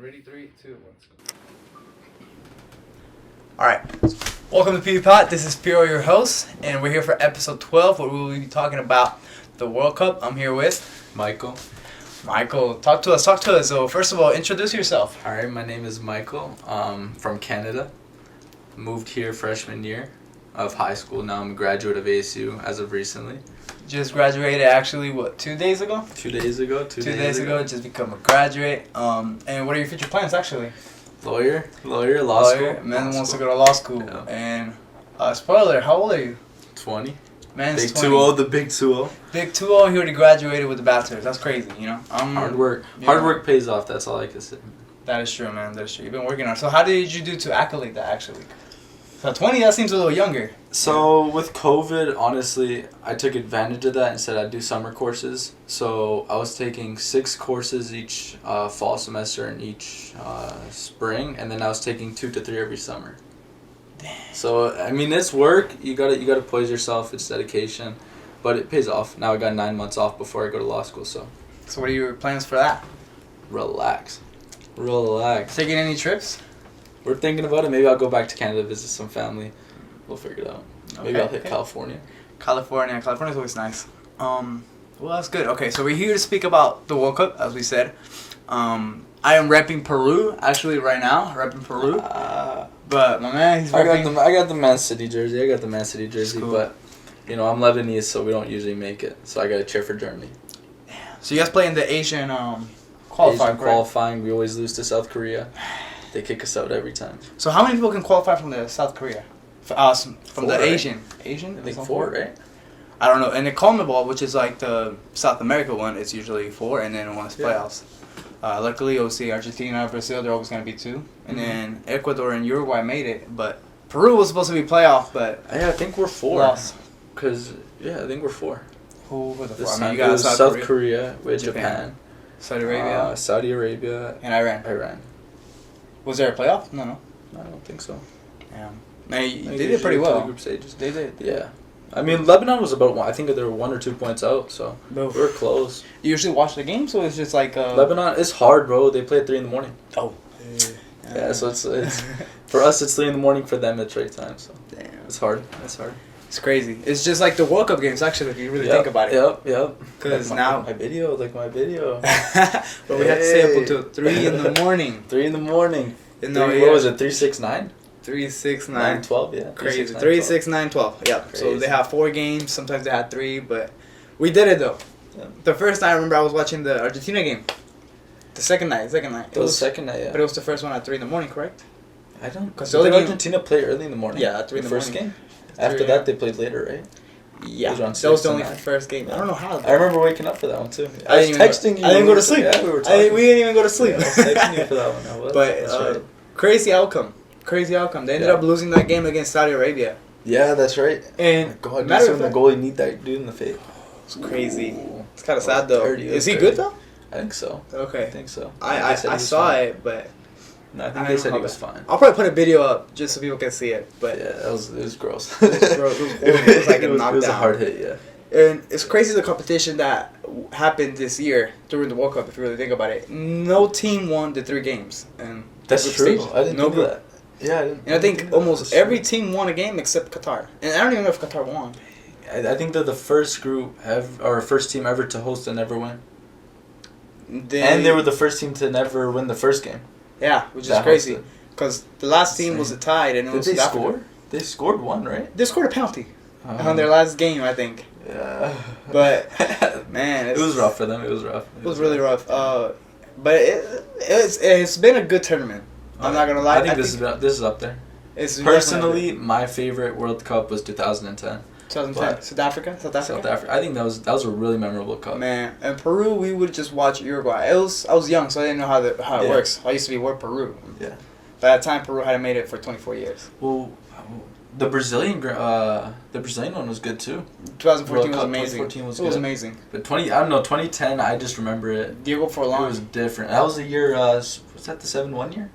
Ready? 3, 2, 1. Alright, welcome to PewPot. This is Piro, your host, and we're here for episode 12 where we will be talking about the World Cup. I'm here with Michael. Michael. Talk to us. So first of all, introduce yourself. Alright, my name is Michael. From Canada. Moved here freshman year of high school. Now I'm a graduate of ASU as of recently. Just graduated actually, 2 days ago? 2 days ago. 2 days ago, just become a graduate. And what are your future plans actually? Lawyer, law school. Man wants to go to law school. Yeah. And spoiler, how old are you? 20. Man's Big 20. 2-0, the big 2-0. Big 2-0, he already graduated with a bachelor's. That's crazy, you know? Hard work. Yeah. Hard work pays off, that's all I can say. That is true, man. That is true. You've been working on it. So how did you do to accolade that, actually? So 20, that seems a little younger. So with COVID, honestly, I took advantage of that and said I'd do summer courses. So I was taking 6 courses each fall semester and each spring, and then I was taking 2 to 3 every summer. Damn. So I mean, it's work. You gotta poise yourself. It's dedication, but it pays off. Now I got 9 months off before I go to law school. So So what are your plans for that? relax. Taking any trips? We're thinking about it. Maybe I'll go back to Canada, visit some family. We'll figure it out. Maybe I'll hit California. California's always nice. Well, that's good. Okay, so we're here to speak about the World Cup, as we said. I am repping Peru, actually, right now. Repping Peru. But my man, he's repping... I got the Man City jersey. Cool. But, you know, I'm Lebanese, so we don't usually make it. So I got to cheer for Germany. So you guys play in the Asian qualifying, we always lose to South Korea. They kick us out every time. So how many people can qualify from the South Korea? From 4, the right? Asian? I think 4, right? I don't know. And the CONMEBOL, which is like the South America one, it's usually 4, and then one is playoffs. Luckily, obviously, Argentina, Brazil, they're always going to be 2. And then Ecuador and Uruguay made it. But Peru was supposed to be playoff, but... Yeah, I think we're 4. Lost. I think we're 4. Who were the 4? This I mean, time you got it was South Korea with Japan. Saudi Arabia. Saudi Arabia. And Iran. Was there a playoff? No. I don't think so. Yeah. They did pretty well. Group stages. They did. Yeah. I mean, Lebanon was about I think they were 1 or 2 points out, so we were close. You usually watch the game, so it's just like... Lebanon is hard, bro. They play at 3 in the morning. Oh. Yeah, so it's for us, it's 3 in the morning. For them, it's right time, so... Damn. It's hard. It's crazy. It's just like the World Cup games, actually, if you really think about it. Yep. Because like now... My video. But we had to stay up until 3 in the morning. 3 in the morning. No, what was it, 3, 6, 9? 3, 6, 9. 9, 12, yeah. Crazy. 3, 6, 9, 12. Yeah. Crazy. So they have 4 games. Sometimes they had 3, but we did it, though. Yeah. The first night, I remember I was watching the Argentina game. The second night. It was the second night, yeah. But it was the first one at 3 in the morning, correct? I don't... Because did Argentina play early in the morning? Yeah, at 3 in the first morning. game? After that, they played later, right? Yeah. That was the only first game. I don't know how. I remember waking up for that one, too. I was texting you. I didn't go to sleep. Yeah, we were talking. We didn't even go to sleep. I was texting you for that one. But right. Crazy outcome. They ended up losing that game against Saudi Arabia. Yeah, that's right. And God, matter of fact, the goalie need that dude in the face. It's crazy. It's kind of sad though. Is he good though? I think so. Okay. I think so. I saw it, but no, I think they said he was fine. I'll probably put a video up just so people can see it. But yeah, it was gross. It was horrible. It was like a knockdown. It was a hard hit, yeah. And it's crazy the competition that happened this year during the World Cup. If you really think about it, no team won the 3 games. And that's true. Stage. I didn't know that. Yeah, I didn't. And I think almost every team won a game except Qatar. And I don't even know if Qatar won. I think they're the first first team ever to host and never win. And they were the first team to never win the first game. Yeah, which is crazy. Because the last team was tied. And it was Did they score? They scored 1, right? They scored a penalty on their last game, I think. Yeah. But, man. It was rough for them. It was rough. It was really rough. But it's been a good tournament. I'm not going to lie. I think this is up there. Personally, my favorite World Cup was 2010. 2010. South Africa? I think that was a really memorable cup. Man, and Peru, we would just watch Uruguay. I was young, so I didn't know how it works. I used to be with Peru. Yeah. By that time, Peru hadn't made it for 24 years. Well, the Brazilian one was good too. 2014 was amazing. 2014 was amazing. But 2010, I just remember it. Diego Forlan. It was different. That was the year. Was that the 7-1 year?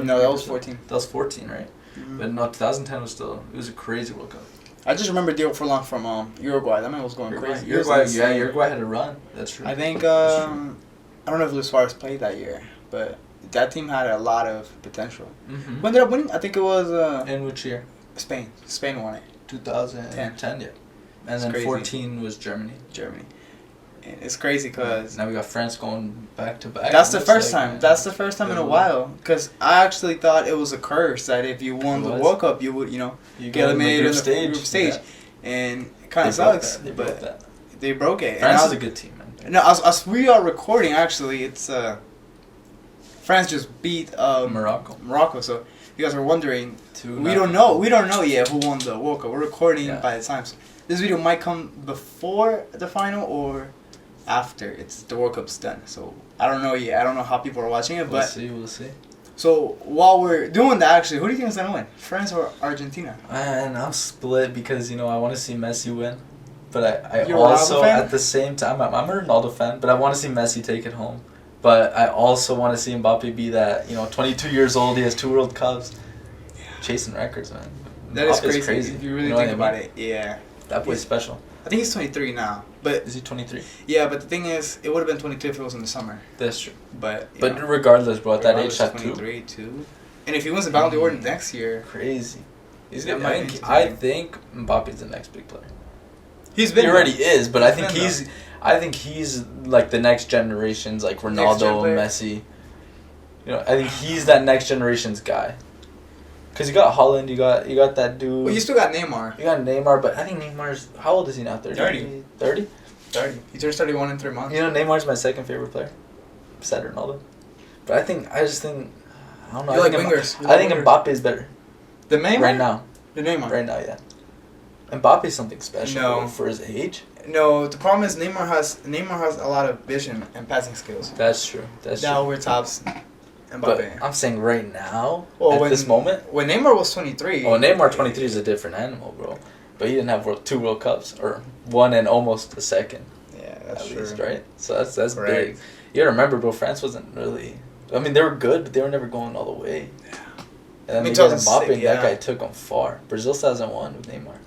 No, that was 14. That was 14, right? Mm-hmm. But no, 2010 was a crazy World Cup. I just remember Diego Forlan from Uruguay. That man was going crazy. Uruguay had a run. That's true. I think I don't know if Luis Suarez played that year, but that team had a lot of potential. Mm-hmm. Who ended up winning? I think it was In which year? Spain. Spain won it. 2010, yeah. And It's then crazy. 14 was Germany. Germany. And it's crazy because Now we got France going back to back. that's the It's first like, time. man, That's the first time in a Yeah. while. Because I actually thought it was a curse that if you won It the was. World Cup, you would, you know, you get go in the eliminated group in the group stage. Yeah. And it kind They of broke sucks. that. They but broke that. they broke it. France And is a good team, man. No, as we are recording, actually, it's France just beat Morocco. So you guys are wondering, we don't know yet who won the World Cup. We're recording by the time. So this video might come before the final or after the World Cup's done. So I don't know yet. I don't know how people are watching it, but We'll see. so while we're doing that, actually, who do you think is gonna win, France or Argentina? And I'm split because I want to see Messi win, but I You're a Ronaldo also fan? at the same time I'm a Ronaldo fan, but I want to see Messi take it home. But I also want to see Mbappe be that 22 years old. He has 2 World Cups, chasing records, man. That is Mbappe's crazy. If you really know think what I about mean? it, yeah. That boy's special. I think he's 23 now, but Is he 23? yeah. But the thing is, it would have been 22 if it was in the summer. That's true. But But regardless, bro, at that age, that 23 too. And if he wins the Ballon d'Or next year, crazy. He's That good. might be I interesting. think Mbappe's the next big player. he's been He already is, but I think been I think he's like the next generation's like Next gen Ronaldo, player. Messi. I think he's that next generation's guy. Cause you got Holland, you got that dude. Well, you still got Neymar. You got Neymar, but I think Neymar's how old is he now? 30. 30? 30. He just started 1 in 3 months. Neymar's my second favorite player, beside Ronaldo. But I just think I don't know. You I like think wingers. You I like think wingers. Mbappe is better The Neymar? right now. The Neymar. Right now, yeah. Mbappe's something special No. bro, for his age. No, the problem is Neymar has a lot of vision and passing skills. That's true. That's Now true. we're tops Mbappe. But I'm saying right now, Well, at this moment. when Neymar was 23. Oh, Neymar 23 is a different animal, bro. But he didn't have 2 World Cups, or 1 and almost a second, Yeah, that's at true. least, right? So that's Correct. big. You gotta remember, bro, France wasn't really... I mean, they were good, but they were never going all the way. Yeah. And then I mean, they got 2006, Mbappe, and yeah. that guy took them far. Brazil still hasn't won with Neymar.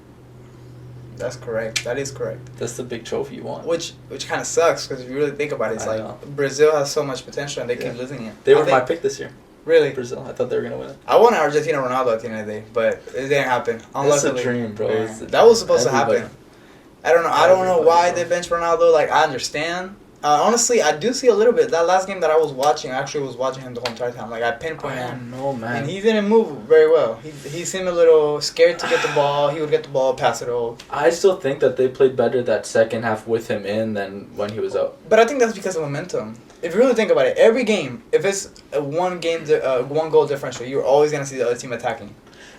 That's correct. That is correct. That's the big trophy you want. Which kind of sucks because if you really think about it, it's I like know. Brazil has so much potential and they Yeah. keep losing it. They I were my think- pick this year, Really. Brazil. I thought they were going to win it. I wanted Argentina Ronaldo at the end of the day, but it didn't happen. That's Unluckily. a dream, bro. Yeah. It's- That was supposed to everybody- happen. I don't know. I don't know Everybody, why bro. they benched Ronaldo. Like, I understand. Honestly, I do see a little bit. That last game that I was watching, I actually was watching him the whole entire time. Like, I pinpointed I him. don't know, man. And he didn't move very well. He seemed a little scared to get the ball. He would get the ball, pass it all. I still think that they played better that second half with him in than when he was out. But I think that's because of momentum. If you really think about it, every game, if it's a one goal differential, you're always gonna see the other team attacking.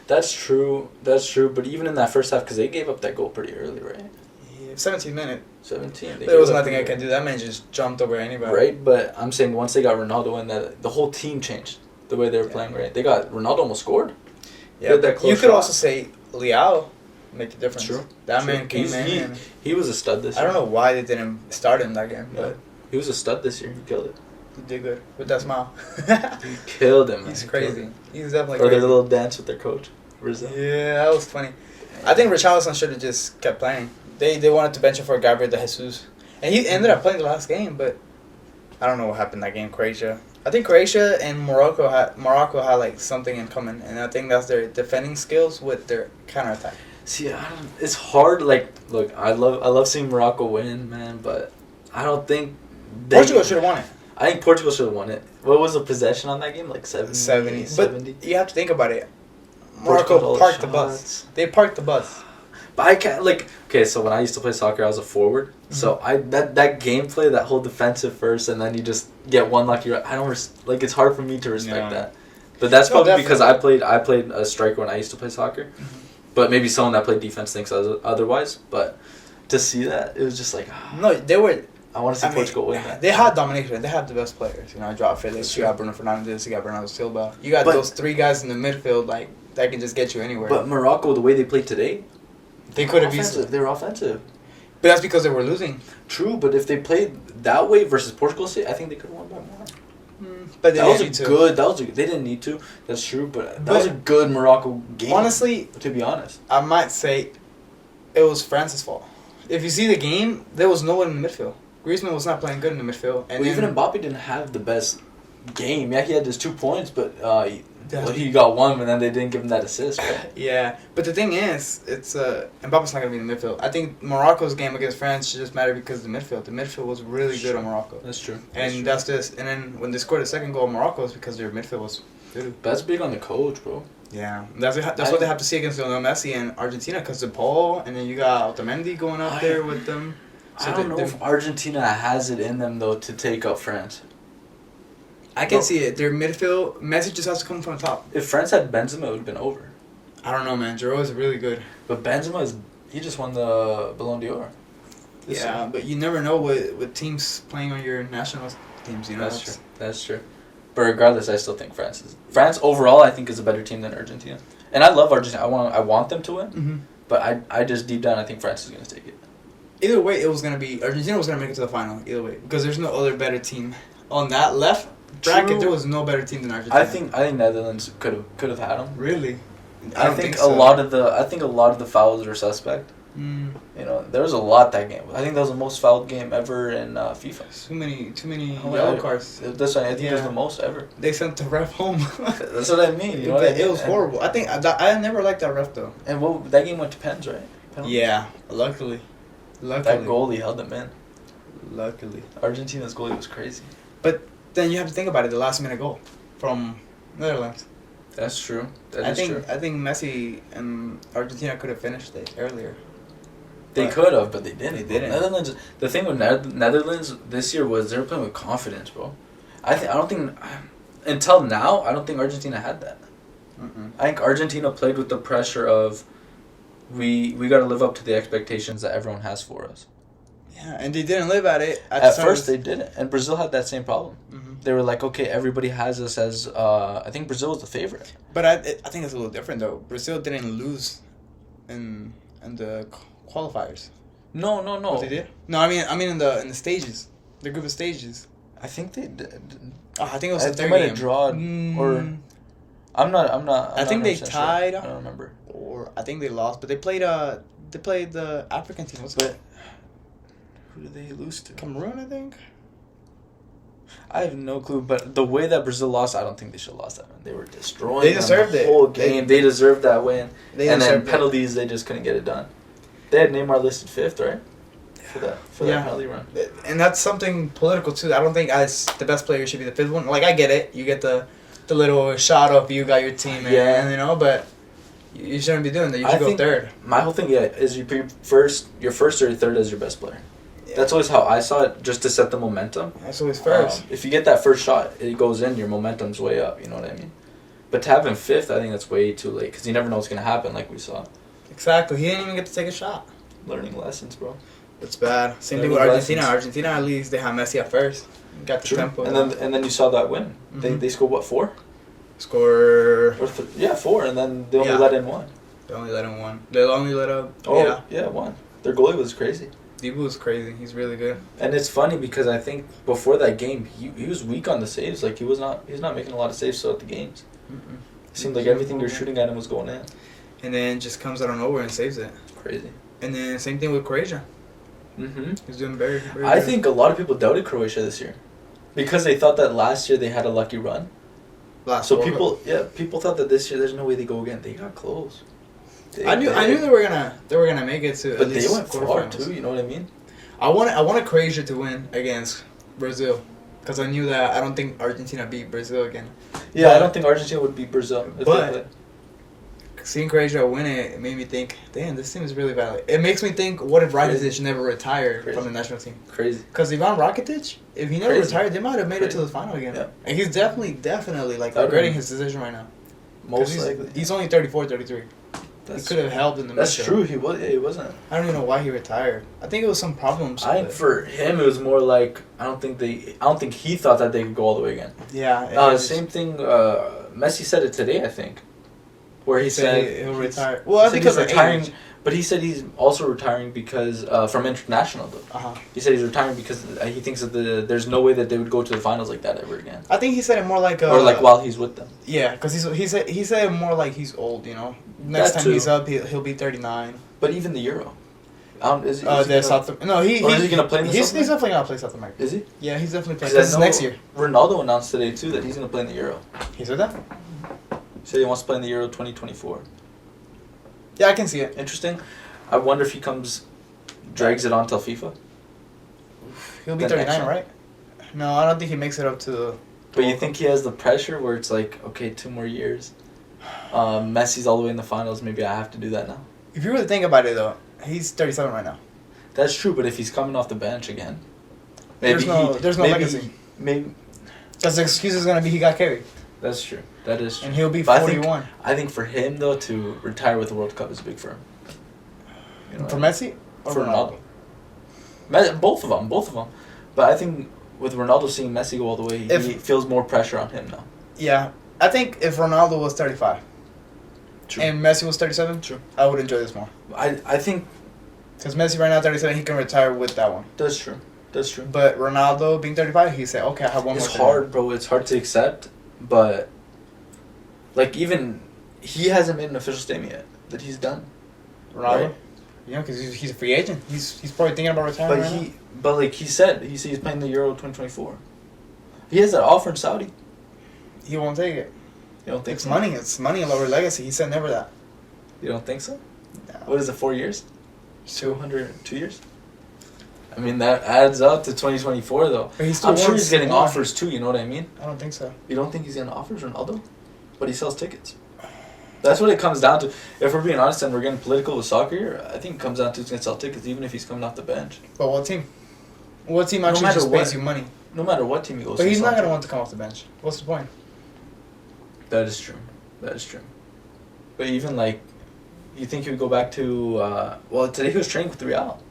That's true. But even in that first half, because they gave up that goal pretty early, right? Yeah, 17 minutes. 17. There was nothing I can do. That man just jumped over anybody. Right, but I'm saying once they got Ronaldo in, that the whole team changed the way they were playing. Right, they got Ronaldo almost scored. Yeah, He had that but close you could shot. also say Leao make a difference. True. That True. man came in. And He was a stud this I year. don't know why they didn't start him that game, Yeah. but He was a stud this year. He killed it. he did good with that smile. He killed him. Man. He's He killed crazy. it. He's definitely Or their crazy. little dance with their coach, Brazil. Yeah, that was funny. I think Richarlison should have just kept playing. They wanted to bench him for Gabriel de Jesus. And he ended up playing the last game, but I don't know what happened that game, Croatia. I think Croatia and Morocco had like something in common, and I think that's their defending skills with their counterattack. See, it's hard. Like, look, I love seeing Morocco win, man, but I don't think Portugal should have won it. I think Portugal should have won it. What was the possession on that game? Like 70? 70. 70? But you have to think about it. Portugal Morocco had parked the all bus. shots. They parked the bus. But I can't, like, okay, so when I used to play soccer, I was a forward. So that gameplay, that whole defensive first, and then you just get one lucky. It's hard for me to respect No. that. But that's No, probably because definitely. I played a striker when I used to play soccer. But maybe someone that played defense thinks otherwise. But to see that, it was just like, No, they were. I want to see Portugal win that. They had domination. They have the best players. You know, Joao Felix, you got Bruno Fernandes, you got Bernardo Silva. You got those 3 guys in the midfield like that can just get you anywhere. But Morocco, the way they played today, they could have offensive. easily. They were offensive. But that's because they were losing. True, but if they played that way versus Portugal, I think they could have won by more. But they That was didn't need to. good. They didn't need to. That's true, but that was a good Morocco game. Honestly, to be honest, I might say it was France's fault. If you see the game, there was no one in the midfield. Griezmann was not playing good in the midfield. And even then, Mbappe didn't have the best game. Yeah, he had his 2 points, but he got one, but then they didn't give him that assist, right? Yeah, but the thing is, it's Mbappe's not gonna be in the midfield. I think Morocco's game against France just mattered because of the midfield. The midfield was really good on Morocco. That's true. And that's just, and then when they scored the second goal, Morocco was because their midfield was good. That's big on the coach, bro. Yeah, that's what they have to see against Lionel Messi and Argentina, because the Paul, and then you got Otamendi going up there with them. So I don't know if Argentina has it in them though to take out France. I can see it. Their midfield, Messi just has to come from the top. If France had Benzema, it would have been over. I don't know, man. Giroud is really good. But Benzema he just won the Ballon d'Or. Yeah, but you never know with teams playing on your national teams. You know. That's true. That's true. But regardless, I still think France overall, I think, is a better team than Argentina. And I love Argentina. I want them to win. Mm-hmm. But I just deep down I think France is gonna take it. Either way, it was gonna be Argentina was gonna make it to the final. Either way, because there's no other better team on that left bracket. True. There was no better team than Argentina. I think Netherlands could have had them. Really. I think a lot of the fouls are suspect. Mm. You know, there was a lot that game. I think that was the most fouled game ever in FIFA. Too many yellow cards. That's why I think it was the most ever. They sent the ref home. That's what I mean. You know what I mean? It was horrible. I think I never liked that ref though. And that game went to pens, right? Penalties? Yeah, luckily. That goalie held them in. Luckily. Argentina's goalie was crazy. But then you have to think about it. The last minute goal from Netherlands. That's true. I think Messi and Argentina could have finished it earlier. They could have, but they didn't. They didn't. Netherlands. The thing with Netherlands this year was they were playing with confidence, bro. Until now, I don't think Argentina had that. Mm-mm. I think Argentina played with the pressure of we got to live up to the expectations that everyone has for us. Yeah, and they didn't live at it. At first, they didn't, and Brazil had that same problem. Mm-hmm. They were like, okay, everybody has us as. I think Brazil was the favorite. But I think it's a little different though. Brazil didn't lose in the qualifiers. No. Oh, they did? No, I mean in the stages, the group of stages. I think they did. Oh, I think it was the they third might game. have drawn or. I'm not. I think they tied. Sure. I don't remember. Or I think they lost, but they played the African team. Who did they lose to? Cameroon, I think. I have no clue, but the way that Brazil lost, I don't think they should have lost that one. They were destroying. They deserved the it. whole game. They deserved that win. And then penalties, they just couldn't get it done. They had Neymar listed 5th, right? For that penalty run. And that's something political too. I don't think as the best player should be the 5th one. Like I get it, you get the little shot of you got your team, and you know, but you shouldn't be doing that. You should go 3rd. My whole thing, is your first or your 3rd as your best player. Yeah. That's always how I saw it, just to set the momentum. That's always first. If you get that first shot, it goes in, your momentum's way up. You know what I mean? But to have him 5th, I think that's way too late because you never know what's gonna happen, like we saw. Exactly. He didn't even get to take a shot. Learning lessons, bro. It's bad. Same thing with Argentina. Argentina, at least they have Messi at first. Got the tempo. And then you saw that win. Mm-hmm. They scored what, 4? 4, and then they only let in 1. They only let in 1. They only let up. Oh yeah, 1. Their goalie was crazy. Dibu was crazy. He's really good. And it's funny because I think before that game he was weak on the saves. Like he's not making a lot of saves throughout the games. Mm-mm. It seemed like everything they're shooting at him was going in. And then just comes out of nowhere and saves it. It's crazy. And then same thing with Croatia. Mm-hmm. He's doing very, very I good. think a lot of people doubted Croatia this year because they thought that last year they had a lucky run. People thought that this year there's no way they go again. They got close. I knew they were gonna make it to. But they went far too. You know what I mean? I wanted Croatia to win against Brazil because I knew that I don't think Argentina beat Brazil again. Yeah, I don't think Argentina would beat Brazil. But seeing Croatia win it made me think, damn, this team is really bad. It makes me think, what if Rakitic never retired from the national team? Crazy. Because Ivan Rakitic, if he never retired, they might have made it to the final again. Yeah. And he's definitely like regretting his decision right now. Most likely. He's only 34, 33. He could have helped in the That's true. He wasn't. I don't even know why he retired. I think it was some problems. I think for him it was more like I don't think he thought that they could go all the way again. Yeah. Same thing. Messi said it today, I think, where he said he'll retire. Well, I think he's retiring, but he said he's also retiring because from international though. He said he's retiring because he thinks that there's no way that they would go to the finals like that ever again. I think he said it more like or like while he's with them. Yeah, because he said it more like he's old. You know, next time he's up, he'll be 39. But even the Euro. Is he No, is he gonna play in the he's South America? definitely gonna play South America. Is he? Yeah, he's definitely playing. 'Cause This I is know next year. Ronaldo announced today too that he's gonna play in the Euro. He said that? He said he wants to play in the Euro 2024. Yeah, I can see it. Interesting. I wonder if he drags it on till FIFA. He'll be The next 39, one? right? No, I don't think he makes it up to. But you think he has the pressure where it's like, okay, 2 more years. Messi's all the way in the finals. Maybe I have to do that now. If you really think about it, though, he's 37 right now. That's true, but if he's coming off the bench again, There's no legacy. Maybe Because the excuse is gonna be he got carried, that's true. That is true. and he'll be But 41. I think for him though to retire with the World Cup is big for him. You know For what I mean? Messi or For Ronaldo? Both of them. But I think with Ronaldo seeing Messi go all the way, he feels more pressure on him now. Yeah, I think if Ronaldo was 35 True. and Messi was 37, True. I would enjoy this more. I think Because Messi right now 37, he can retire with that one. that's true. That's true. But Ronaldo being 35, he said, okay, I have one It's more. hard, bro. It's hard to accept, but like even he hasn't made an official statement yet that he's done. Ronaldo? Right. Yeah, because he's a free agent. He's probably thinking about retiring right But like he said he's playing the Euro 2024. He has that offer in Saudi. now. He won't take it. You don't think It's so? money. It's money over legacy. He said never that. You don't think so? No. What is it? 4 years? 2 years? I mean that adds up to 2024 though. But he still I'm sure wants he's getting more. offers too. You know what I mean? I don't think so. You don't think he's getting offers, Ronaldo? But he sells tickets. That's what it comes down to. If we're being honest and we're getting political with soccer here, I think it comes down to he's going to sell tickets even if he's coming off the bench. But what team? What team actually matter just what. pays you money? No matter what team he goes But to. he's not sell going to tickets. want to come off the bench. What's the point? That is true. That is true. But even like, you think he would go back to? Well, today he was training with Real.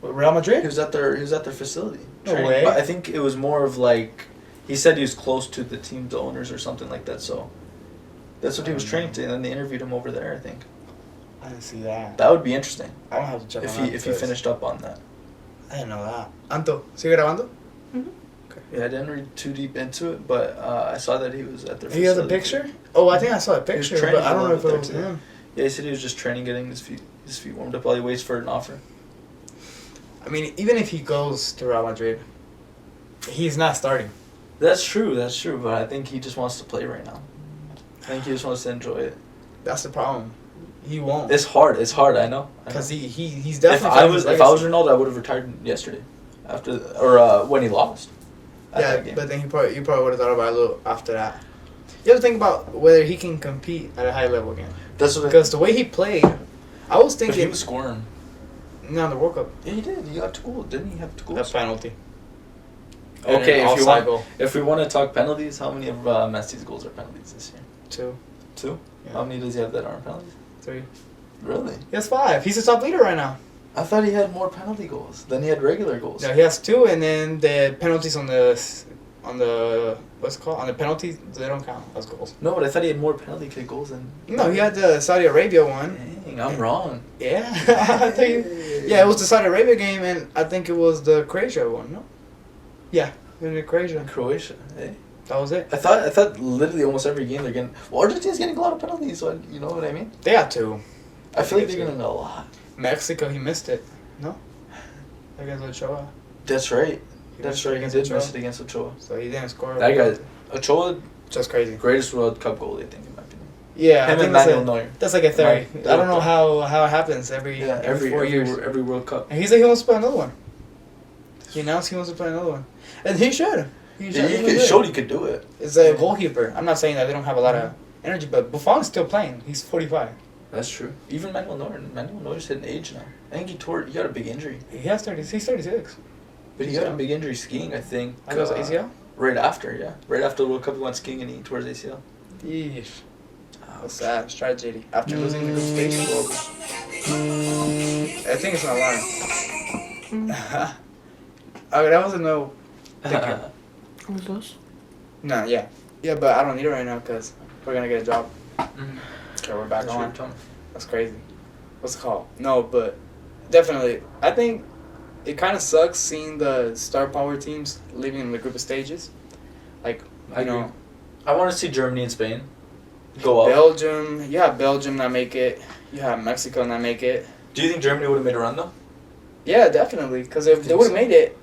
Real Madrid? He was at their facility. No training. way. But I think it was more of like, he said he was close to the team's owners or something like that. So, that's what he was training to, and then they interviewed him over there. I think I didn't see that. that would be interesting I don't have to check if on he that if he because finished up on that. I didn't know that. Anto, ¿sigue grabando? Yeah, I didn't read too deep into it, but I saw that he was at their. He has a facility. picture? Oh, I think I saw a was picture, training but I don't know if it over was there, too. him. Yeah, he said he was just training, getting his feet warmed up while he waits for an offer. I mean, even if he goes to Real Madrid, he's not starting. That's true, but I think he just wants to play right now. I think he just wants to enjoy it. That's the problem. He won't. It's hard, I know. Because he's If definitely. I was Ronaldo, I would have retired yesterday, when he lost. at Yeah, that game. but then you probably would have thought about it a little after that. You have to think about whether he can compete at a high level again. That's what. Because the way he played, I was But he thinking. was scoring. No, in the World Cup. Yeah, he did. He got 2 goals. Didn't he have 2 A goals? penalty. Okay, And an offside goal. if we want to talk penalties, how many of Messi's goals are penalties this year? 2. 2. Yeah. How many does he have that aren't penalties? 3. Really? He has 5. He's the top leader right now. I thought he had more penalty goals than he had regular goals. No, he has 2, and then the penalties on the what's it called? On the penalties, they don't count as goals. No, but I thought he had more penalty kick goals than. No, he had the Saudi Arabia one. Dang, I'm wrong. Yeah, I tell you. Yeah, it was the Saudi Arabia game, and I think it was the Croatia one. No. Yeah, in the Croatia. Croatia. Hey. That was it. I thought literally almost every game they're getting. Well, Argentina's getting a lot of penalties. So you know what I mean? They got 2. I feel like they're getting a lot. Mexico, he missed it. No. Against Ochoa. That's right. He That's missed it right. He against did Ochoa. miss it against Ochoa. So he didn't score. That guy, Ochoa, Just crazy. greatest World Cup goalie, I think, in my opinion. Yeah, Him I think and that's, Manuel Neuer. that's like a theory. Right. I don't know how it happens every 4 years. Every World Cup. And he said he wants to play another one. He announced he wants to play another one. And he should. He showed he could do it. It's a goalkeeper. I'm not saying that they don't have a lot of energy, but Buffon's still playing. He's 45. That's true. Even Manuel Neuer's hitting age now. I think he got a big injury. He has 30. He's 36. But he got a big injury skiing, I think. I think it was ACL? Right after, yeah. Right after the World Cup, he went skiing and he tore his ACL. Yeesh. That's sad. It's tragedy. After losing the group stage. I think it's an alarm. Okay, that wasn't no. Thank you. Those? No, yeah. Yeah, but I don't need it right now because we're going to get a job. Okay, we're back on. That's crazy. What's it called? No, but definitely. I think it kind of sucks seeing the star power teams leaving in the group of stages. Like, I you know, agree. I want to see Germany and Spain go up. Belgium. You have Belgium not make it. You have Mexico not make it. Do you think Germany would have made a run though? Yeah, definitely. Because if they would have made it,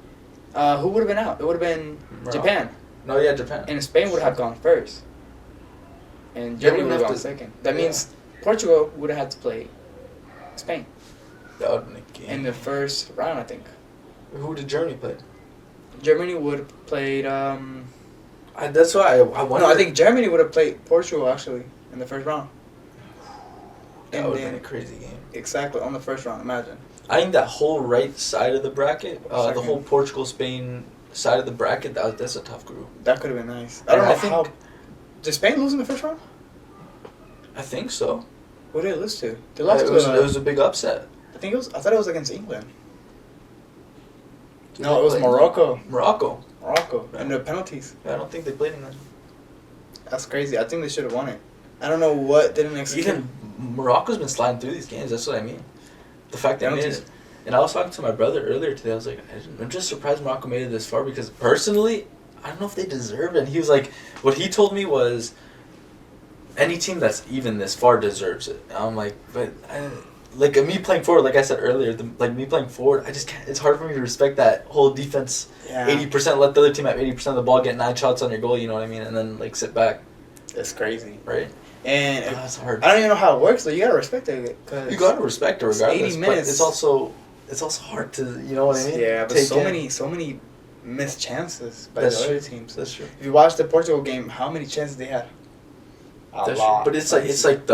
who would have been out? It would have been Japan. No, yeah, Japan. And Spain would have gone first. And Germany would have gone second. That means Portugal would have had to play Spain. That would have been a game. In the first round, I think. Who did Germany play? Germany would have played. That's why I wonder. No, I think Germany would have played Portugal actually in the first round. That would have been a crazy game. Exactly, on the first round, imagine. I think that whole right side of the bracket, the whole Portugal-Spain side of the bracket, that's a tough group. That could have been nice. I don't know how. Did Spain lose in the first round? I think so. Who did they lose to? They lost it was a big upset. I thought it was against England. No, it was Morocco. Morocco. And the penalties. Yeah, I don't think they played England. That's crazy. I think they should have won it. I don't know what didn't execute. Even Morocco's been sliding through these games. That's what I mean. The fact that they made it. And I was talking to my brother earlier today. I was like, I'm just surprised Morocco made it this far because personally, I don't know if they deserve it. And he was like, what he told me was, any team that's even this far deserves it. And I'm like, but like me playing forward, like I said earlier, me playing forward, I just can't. It's hard for me to respect that whole defense. 80%, let the other team have 80% of the ball, get 9 shots on your goal. You know what I mean? And then like sit back. That's crazy, right? And it's hard. I don't even know how it works, though. You gotta respect it. You gotta respect it regardless. 80 minutes. But it's also hard to, you know what I mean? Yeah, but so many missed chances by the other teams. That's true. If you watch the Portugal game, how many chances they had? A lot. But it's like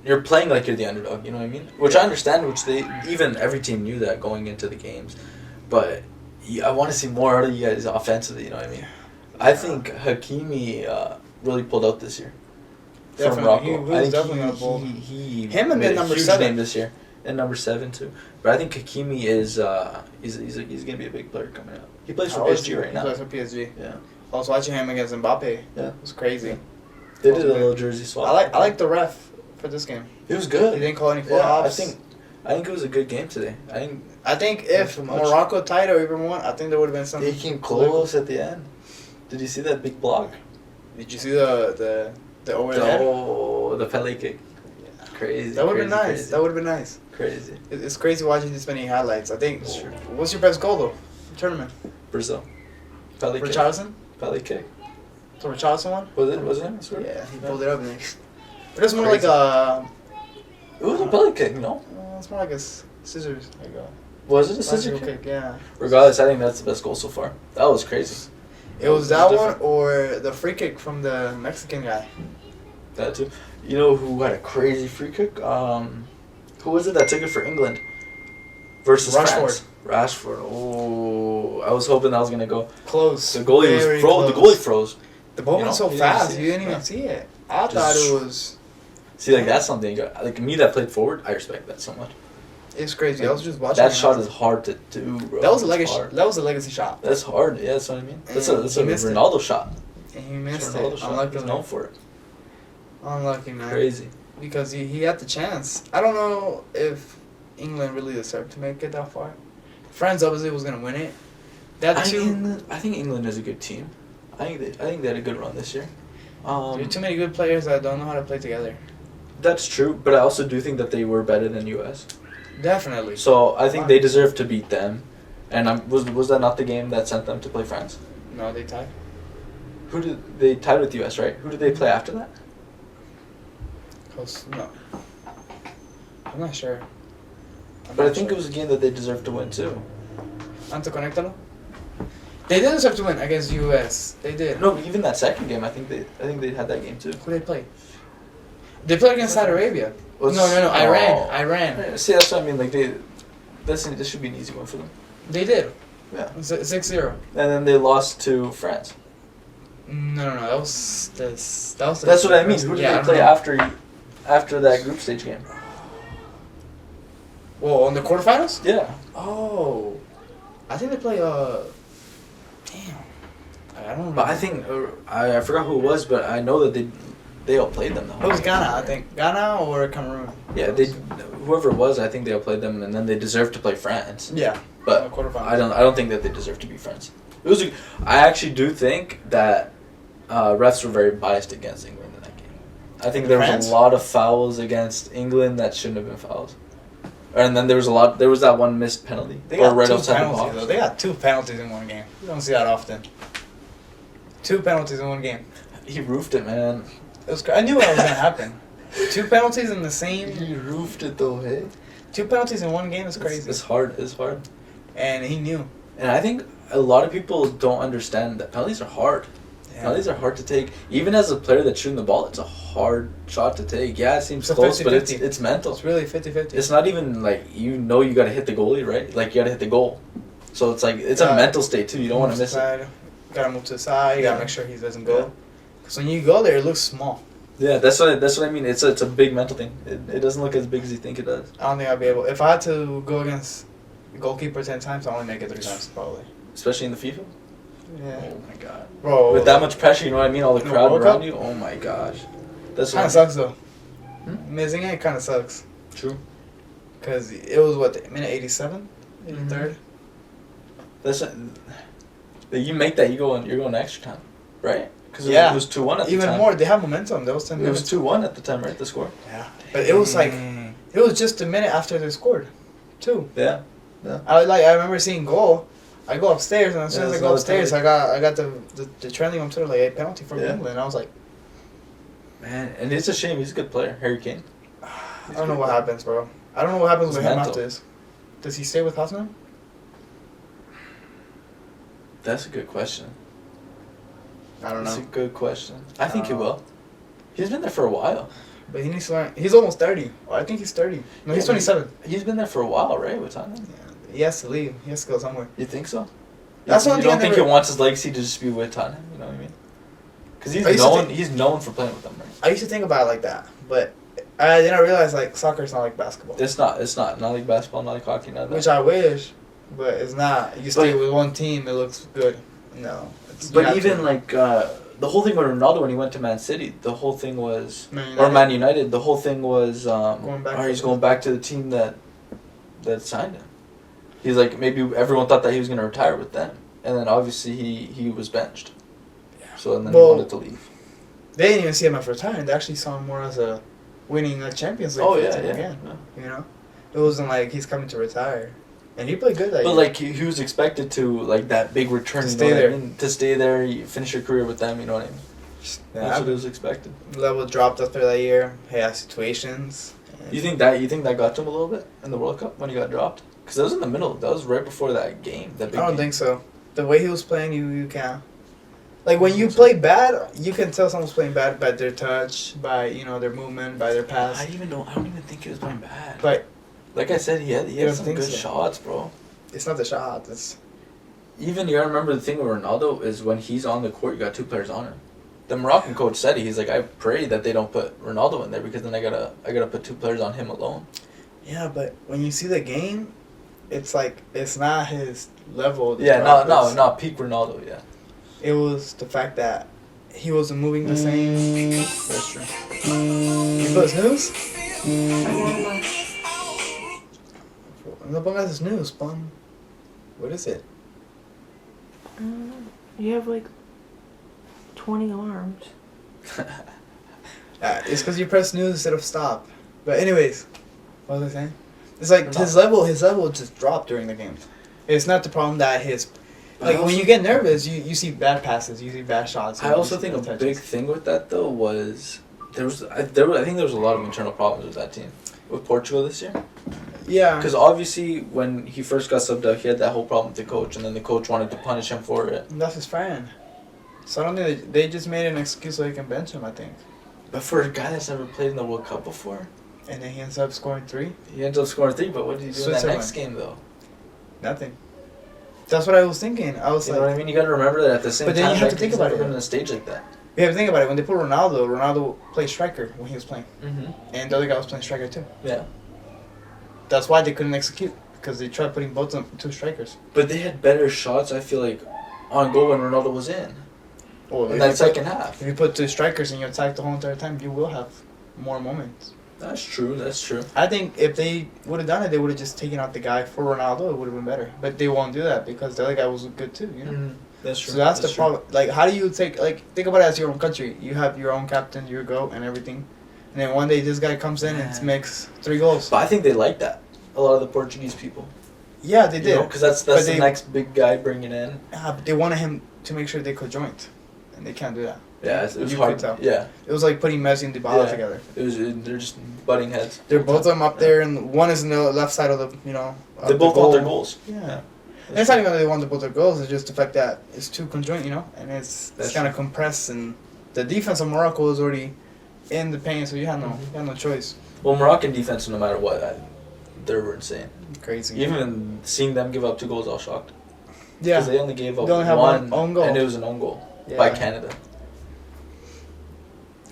you're playing like you're the underdog. You know what I mean? Which I understand. Which even every team knew that going into the games, but I want to see more out of you guys offensively. You know what I mean? I think Hakimi really pulled out this year. Definitely. From Morocco. I think him and then number 7 name this year, and number 7 too. But I think Hakimi is he's gonna be a big player coming out. He plays for PSG right now. He plays for PSG. Yeah. I was watching him against Mbappe. Yeah. It was crazy. They did a little jersey swap. I like the ref for this game. It was good. He didn't call any flops. I think it was a good game today. I think if Morocco tied or even won, I think there would have been something. They came close at the end. Did you see that big block? Did you see the overhead? Oh, the Pele kick. Yeah. Crazy. That would have been nice. Crazy. That would have been nice. Crazy. It's crazy watching this many highlights. I think. That's true. What's your best goal though? Tournament. Brazil. Pele kick. Richarlison. Pele kick. The Richarlison one. Was it him? Yeah, he pulled it up next. But it's more like a. It was a Pele kick, no? It's more like a scissors. Like a. Was it a scissors kick? Yeah. Regardless, I think that's the best goal so far. That was crazy. It was that one or the free kick from the Mexican guy. That too. You know who had a crazy free kick? Who was it that took it for England versus France? Rashford. Oh, I was hoping that was gonna go close. The goalie was froze. The goalie froze. The ball went so fast, you didn't even see it. I thought it was. See, like that's something. Like me that played forward, I respect that so much. It's crazy. I was just watching. That shot is hard to do, bro. That was a legacy. That was a legacy shot. That's hard. Yeah, that's what I mean. That's a Ronaldo shot. And he missed it. He's known for it. Unlucky, man. Crazy. Because he had the chance. I don't know if England really deserved to make it that far. France obviously was gonna win it. I think England is a good team. I think they had a good run this year. There are too many good players that don't know how to play together. That's true, but I also do think that they were better than US. Definitely. So I think they deserve to beat them. And was that not the game that sent them to play France? No, they tied. They tied with US, right? Who did they play after that? No. I'm not sure. But I think it was a game that they deserved to win too. Antoconéctalo? They did deserve to win against US. They did. No, but even that second game, I think they had that game too. Who did they play? They played against Saudi Arabia. No, Iran. See, that's what I mean. Like this should be an easy one for them. They did. Yeah. 6-0. And then they lost to France. No. That was this. That was. That's what I mean. Who did they play after that group stage game? Well, on the quarterfinals? Yeah. Oh, I think they play. Damn. I don't remember. But I think I forgot who it was, but I know that they outplayed them. It was Ghana, I think. Ghana or Cameroon. Yeah, whoever it was, I think they outplayed them, and then they deserved to play France. Yeah. But I don't think that they deserve to be France. I actually do think that refs were very biased against England in that game. I think there was a lot of fouls against England that shouldn't have been fouls. And then there was that one missed penalty. They got right two outside the penalties, box. though. They got 2 penalties in one game. You don't see that often. 2 penalties in one game. He roofed it, man. It was. I knew what was gonna happen. 2 penalties in the same. He roofed it though, hey. 2 penalties in one game is crazy. It's hard. It's hard. And he knew. And I think a lot of people don't understand that penalties are hard. Yeah. Penalties are hard to take. Even as a player that's shooting the ball, it's a hard shot to take. Yeah, it seems It's a close, but 50-50. it's mental. It's really 50-50. It's not even like you got to hit the goalie, right? Like you got to hit the goal. So it's like it's a mental state too. You don't want to miss it. You gotta move to the side. You gotta make sure he doesn't go. Yeah. Because when you go there, it looks small. Yeah, that's what I mean. It's a big mental thing. It doesn't look as big as you think it does. I don't think I'd be able. If I had to go against the goalkeeper 10 times, I'll only make it 3 times probably. Especially in the FIFA. Yeah. Oh my god. Bro. With that much pressure, you know what I mean? All the In the crowd World around Cup? you. Oh my gosh. That's Kind what of sucks though. Hmm? Missing it kind of sucks. True. Because it was what, minute 87? 83rd? That's you make that you're going extra time, right? Because Yeah. it was 2-1 at the Even time. more. They have momentum. That was 10 It was minutes. 2-1 at the time, right? The score. Yeah. But it was like, it was just a minute after they scored. 2. Yeah. I remember seeing goal. I go upstairs, and as soon as I there's go another upstairs, I got the trending on Twitter like a penalty for Yeah. England. I was like, Man, and it's a shame. He's a good player, Harry Kane. I don't know what happens, bro. I don't know what happens It's with him mental. after this. Does he stay with Tottenham? That's a good question. I don't That's know. a good question. I think he Uh, will. He's been there for a while. But he needs to learn. He's almost 30. Oh, I think he's 30. No, he's Yeah, 27. He's been there for a while, right? With Tottenham. Yeah, he has to leave. He has to go somewhere. You think so? That's one you thing I don't think never- he wants his legacy to just be with Tottenham? You know what I mean? Because I used to he's known for playing with them, right? I used to think about it like that, but I didn't realize like soccer's not like basketball. It's not like basketball, not like hockey, not that. Which I wish, but it's not. You stay with one team, it looks good. No. You But have even to- like the whole thing with Ronaldo when he went to Man City, the whole thing was Man or United. Man United, the whole thing was Going back he's to- going back to the team that signed him. He's like maybe everyone thought that he was gonna retire with them, and then obviously he was benched. Yeah. So and then Well, he wanted to leave. They didn't even see him as retiring. They actually saw him more as a winning a Champions League Oh for the yeah, team yeah. again. yeah. You know, it wasn't like he's coming to retire, and he played good that But year. like he was expected to like that big return, To you stay know what there. I mean? To stay there, you finish your career with them. You know what I mean? Yeah, That's what it was expected. level dropped after that year. He had situations. and- You think that got to him a little bit in the World Cup when he got dropped? Because that was in the middle. That was right before that game. That big I don't game. think so. The way he was playing, you can't. Like when you play bad, you can tell someone's playing bad by their touch, by their movement, by their pass. I don't even think he was playing bad. But Like I said, he You had don't some think good so? shots, bro. it's not the shot. It's Even you gotta remember the thing with Ronaldo is when he's on the court, you got 2 players on him. The Moroccan coach said it. He's like, I pray that they don't put Ronaldo in there because then I gotta put 2 players on him alone. yeah. But when you see the game, it's like it's not his level. Yeah, It's- not peak Ronaldo. Yeah, It was the fact that he wasn't moving the same. that's true. You put snooze? No pongas snooze, pon. What is it? You have like 20 alarms. It's because you press snooze instead of stop. But anyways, what was I saying? It's like Or his not. level just dropped during the game. It's not the problem that his But like I when also- you get nervous, you see bad passes, you see bad shots. I you also see think a bad big touches. thing with that though was I think there was a lot of internal problems with that team with Portugal this year. Yeah. Because obviously when he first got subbed out, he had that whole problem with the coach, and then the coach wanted to punish him for it. That's his friend. So I don't think they just made an excuse so they can bench him. I think, But for a guy that's never played in the World Cup before, and then he ends up scoring 3. he ends up scoring 3. But what did he do in that Switzerland. next game though? Nothing. That's what I was thinking. I was You like, know what I mean? You got to remember that at the same But then time. you have that to think he's about never it. been on a stage like that. you have to think about it. When they put Ronaldo played striker when he was playing, Mm-hmm. and the other guy was playing striker too. Yeah. That's why they couldn't execute because they tried putting both of them 2 strikers. But they had better shots, I feel like, on goal when Ronaldo was in. Well, In that second half. If you put 2 strikers and you attack the whole entire time, you will have more moments. That's true. That's true. I think if they would have done it, they would have just taken out the guy for Ronaldo. It would have been better. But they won't do that because the other guy was good too. You know. Mm-hmm. That's true. So that's the true. problem. Like, how do you think about it as your own country? You have your own captain, your goat, and everything. And then one day this guy comes in and Man. makes 3 goals. But I think they like that. a lot of the Portuguese people. Yeah, they did. Because that's But the next big guy bringing in. But they wanted him to make sure they could join, and they can't do that. Yeah, it was You hard. could tell. Yeah, It was like putting Messi and Dybala Yeah. together. they're just butting heads. They're both of them up there, and one is in the left side of the, They both want their goals. Yeah. And it's not even that they want both their goals, it's just the fact that it's too conjoint, and it's That's kind of compressed, and the defense of Morocco is already in the paint, so you have no choice. Well, Moroccan defense, no matter what, they were insane. Crazy. Even seeing them give up 2 goals, I was shocked. Yeah. Because they only gave up They only have one own goal. and it was an own goal Yeah. by Canada.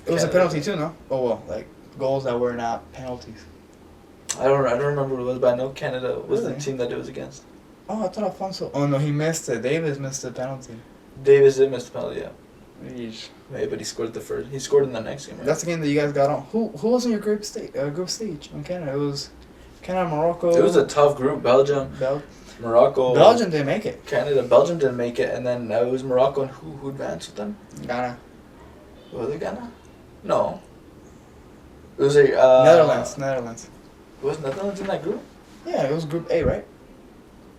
It was a Canada. penalty too, no? Oh well, like goals that were not penalties. I don't remember what it was, but I know Canada was Really? the team that it was against. Oh, I thought Alfonso. Oh no, he missed it. Davis missed the penalty. Davis did miss the penalty, yeah. Yeesh. Yeah, but he scored the first. He scored in the next game, right? That's the game that you guys got on. Who was in your group stage? Group stage in Canada. It was Canada, Morocco. It was a tough group. Belgium, Morocco. Belgium didn't make it. Canada. Belgium didn't make it, and then it was Morocco and who advanced with them? Ghana. Was it Ghana? No. It was a Netherlands. Was Netherlands in that group? Yeah, it was Group A, right?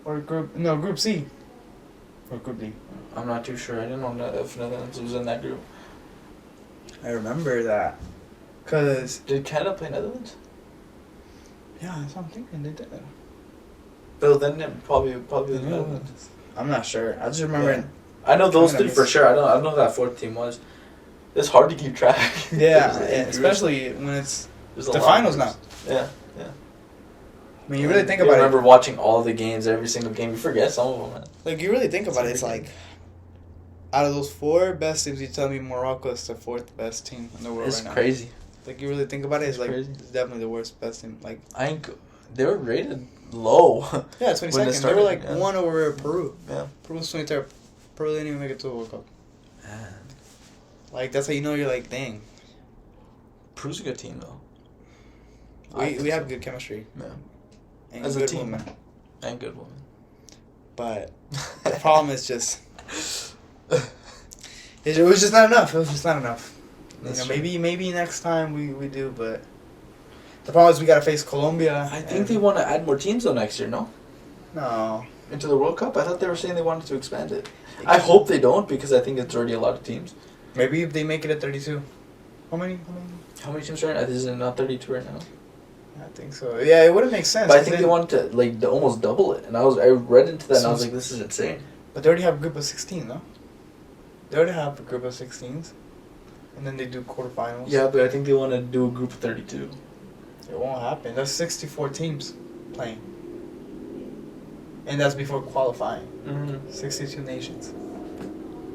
Or Group C. Or Group D. I'm not too sure. I didn't know if Netherlands was in that group. I remember that. Cause Did Canada play Netherlands? yeah, that's what I'm thinking. They did. Well, then it probably was Netherlands. I'm not sure. I just remember. Yeah. I know those Canada 3 for missed. sure. I don't know who that 4th team was. It's hard to keep track. Yeah, There's 8 groups. especially when it's There's a the lot finals of now. groups. Yeah. I mean, you really think I about remember it. watching all the games, every single game. You forget some of them, man. Like you really think about it. It's every like out of those 4 best teams, you tell me Morocco is the 4th best team in the world It's right now. crazy. Like you really think about it, it's like crazy. it's definitely the worst best team. Like They were rated low. yeah, When 22nd. it They started, were like yeah. one over Peru. Yeah. Peru was 23rd. Peru didn't even make it to a World Cup. Man. Like that's how you know you're like, dang. Peru's a good team though. We have good chemistry. Yeah. And As a good team. women. And good woman. But the problem is just it was just not enough. It was just not enough. That's true. Maybe next time we do, but the problem is we gotta face Colombia. I think they want to add more teams though next year, no? No. Into the World Cup? I thought they were saying they wanted to expand it. I hope they don't because I think it's already a lot of teams. Maybe if they make it at 32. How many? How many teams are in it? This is not 32 right now. I think so. Yeah, it wouldn't make sense. But I think they wanted to almost double it, and I read into that and I was So- like, this is insane. But they already have a group of 16, no? They already have a group of 16s. And then they do quarterfinals. Yeah, but I think they want to do a group of 32. It won't happen. That's 64 teams playing. And that's before qualifying. Mm-hmm. 62 nations.